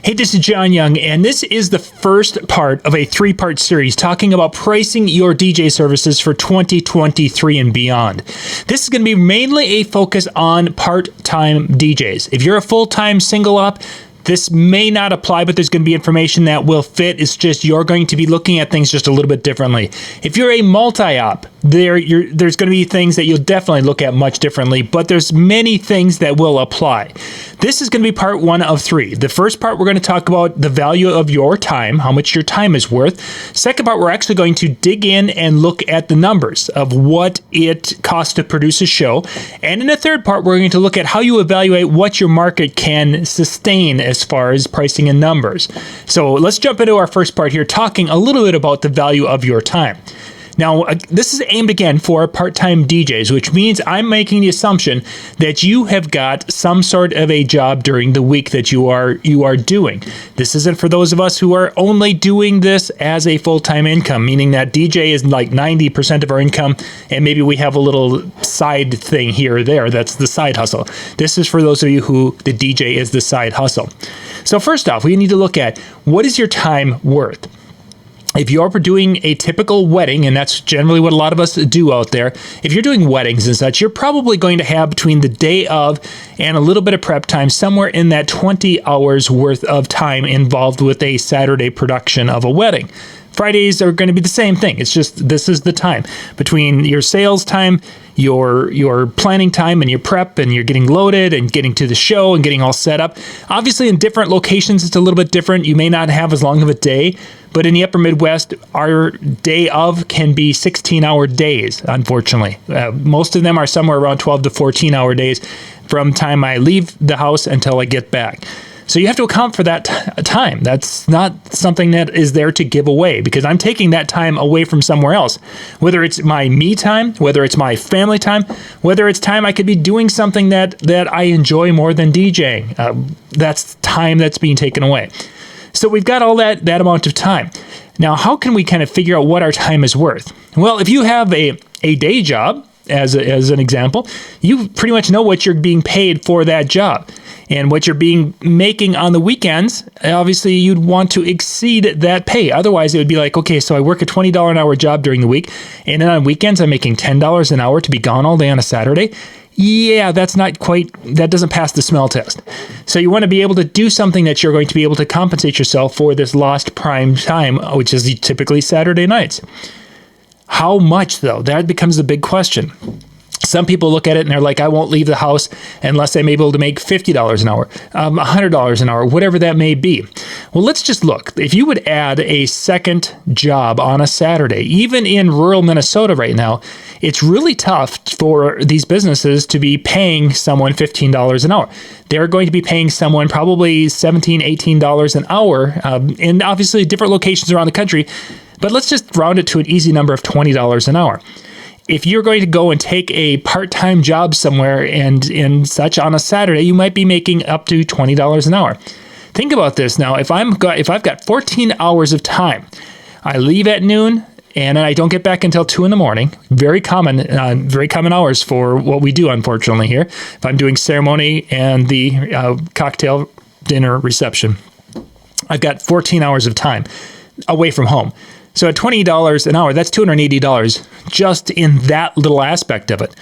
Hey, this is John Young, and this is the first part of a three-part series talking about pricing your DJ services for 2023 and beyond. This is going to be mainly a focus on part-time DJs. If you're a full-time single op, this may not apply, but there's going to be information that will fit. It's just you're going to be looking at things just a little bit differently. If you're a multi-op, there's going to be things that you'll definitely look at much differently, but there's many things that will apply. This is going to be part one of three. The first part, we're going to talk about the value of your time, how much your time is worth. Second part, we're actually going to dig in and look at the numbers of what it costs to produce a show. And in the third part, we're going to look at how you evaluate what your market can sustain as far as pricing and numbers. So let's jump into our first part here, talking a little bit about the value of your time. Now, this is aimed again for part-time DJs, which means I'm making the assumption that you have got some sort of a job during the week that you are doing. This isn't for those of us who are only doing this as a full-time income, meaning that DJ is like 90% of our income, and maybe we have a little side thing here or there. That's the side hustle. This is for those of you who the DJ is the side hustle. So first off, we need to look at what is your time worth? If you're doing a typical wedding, and that's generally what a lot of us do out there, if you're doing weddings and such, you're probably going to have between the day of and a little bit of prep time, somewhere in that 20 hours worth of time involved with a Saturday production of a wedding. Fridays are going to be the same thing. It's just, this is the time between your sales time, your planning time, and your prep, and you're getting loaded and getting to the show and getting all set up. Obviously, in different locations, it's a little bit different. You may not have as long of a day, but in the upper Midwest, our day of can be 16-hour days, unfortunately. Most of them are somewhere around 12 to 14-hour days from time I leave the house until I get back. So you have to account for that time. That's not something that is there to give away, because I'm taking that time away from somewhere else. Whether it's my me time, whether it's my family time, whether it's time I could be doing something that I enjoy more than DJing. That's time that's being taken away. So we've got all that amount of time. Now, how can we kind of figure out what our time is worth? Well, if you have a day job, as an example, you pretty much know what you're being paid for that job. And what you're making on the weekends, obviously you'd want to exceed that pay. Otherwise, it would be like, okay, so I work a $20 an hour job during the week, and then on weekends I'm making $10 an hour to be gone all day on a Saturday. Yeah, that doesn't pass the smell test. So you want to be able to do something that you're going to be able to compensate yourself for this lost prime time, which is typically Saturday nights. How much, though? That becomes the big question. Some people look at it and they're like, I won't leave the house unless I'm able to make $50 an hour, $100 an hour, whatever that may be. Well, let's just look. If you would add a second job on a Saturday, even in rural Minnesota right now, it's really tough for these businesses to be paying someone $15 an hour. They're going to be paying someone probably $17, $18 an hour, in obviously different locations around the country. But let's just round it to an easy number of $20 an hour. If you're going to go and take a part-time job somewhere and such on a Saturday, you might be making up to $20 an hour. Think about this now. If I've got 14 hours of time, I leave at noon and I don't get back until 2 in the morning. Very common hours for what we do, unfortunately, here. If I'm doing ceremony and the cocktail dinner reception, I've got 14 hours of time away from home. So at $20 an hour, that's $280 just in that little aspect of it.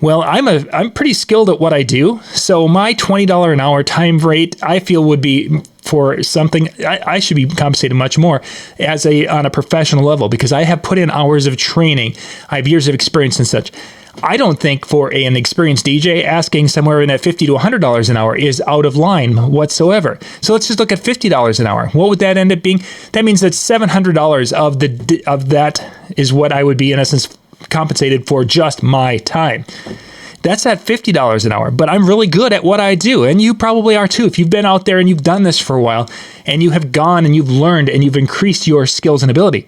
Well, I'm pretty skilled at what I do, so my $20 an hour time rate, I feel, would be for something I should be compensated much more on a professional level, because I have put in hours of training. I have years of experience and such. I don't think for an experienced DJ asking somewhere in that $50 to $100 an hour is out of line whatsoever. So let's just look at $50 an hour. What would that end up being? That means that $700 of that is what I would be, in essence, compensated for just my time. That's at $50 an hour, but I'm really good at what I do, and you probably are too. If you've been out there and you've done this for a while, and you have gone and you've learned and you've increased your skills and ability,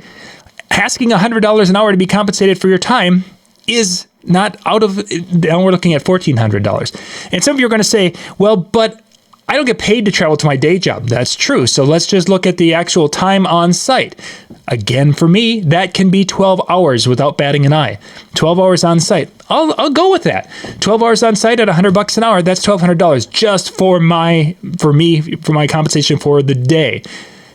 asking $100 an hour to be compensated for your time is not out of, now we're looking at $1,400. And some of you are going to say, well, but I don't get paid to travel to my day job. That's true. So let's just look at the actual time on site. Again, for me, that can be 12 hours without batting an eye. 12 hours on site. I'll go with that. 12 hours on site at $100 an hour. That's $1,200 just for my compensation for the day.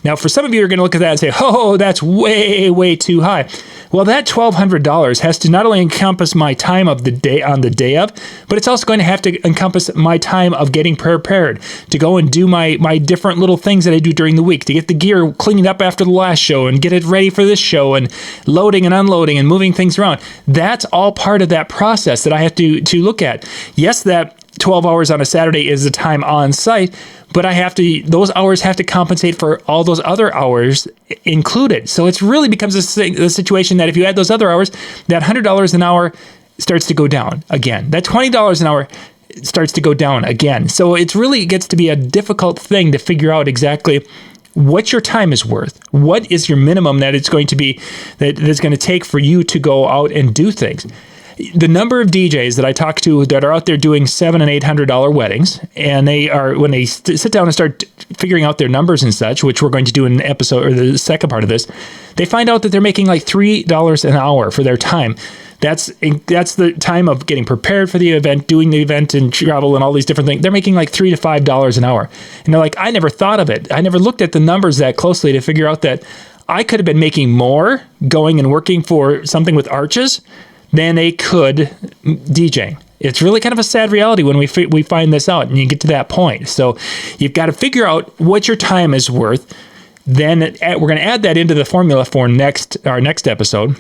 Now, for some of you are going to look at that and say, oh, that's way, way too high. Well, that $1,200 has to not only encompass my time of the day on the day of, but it's also going to have to encompass my time of getting prepared to go and do my different little things that I do during the week, to get the gear cleaned up after the last show and get it ready for this show and loading and unloading and moving things around. That's all part of that process that I have to look at. Yes, that 12 hours on a Saturday is the time on site, but those hours have to compensate for all those other hours included. So it really becomes a situation that if you add those other hours, that $100 an hour starts to go down again. That $20 an hour starts to go down again. So it really gets to be a difficult thing to figure out exactly what your time is worth. What is your minimum that it's going to be, that it's going to take for you to go out and do things? The number of DJs that I talk to that are out there doing $700 and $800 weddings, and when they sit down and start figuring out their numbers and such, which we're going to do in an episode or the second part of this, they find out that they're making like $3 an hour for their time. That's the time of getting prepared for the event, doing the event and travel and all these different things. They're making like $3 to $5 an hour. And they're like, I never thought of it. I never looked at the numbers that closely to figure out that I could have been making more going and working for something with arches than they could DJing. It's really kind of a sad reality when we find this out and you get to that point. So you've got to figure out what your time is worth. Then we're going to add that into the formula for our next episode.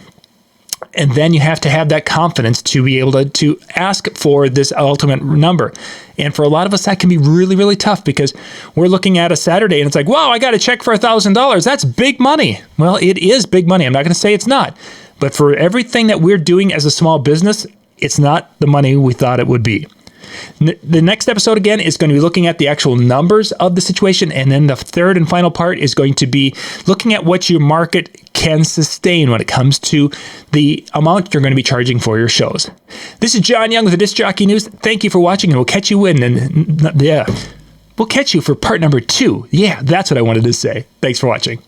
And then you have to have that confidence to be able to ask for this ultimate number. And for a lot of us, that can be really, really tough because we're looking at a Saturday and it's like, wow, I got a check for $1,000. That's big money. Well, it is big money. I'm not going to say it's not. But for everything that we're doing as a small business, it's not the money we thought it would be. The next episode, again, is going to be looking at the actual numbers of the situation. And then the third and final part is going to be looking at what your market can sustain when it comes to the amount you're going to be charging for your shows. This is John Young with the Disc Jockey News. Thank you for watching, and we'll catch you we'll catch you for part number 2. Yeah, that's what I wanted to say. Thanks for watching.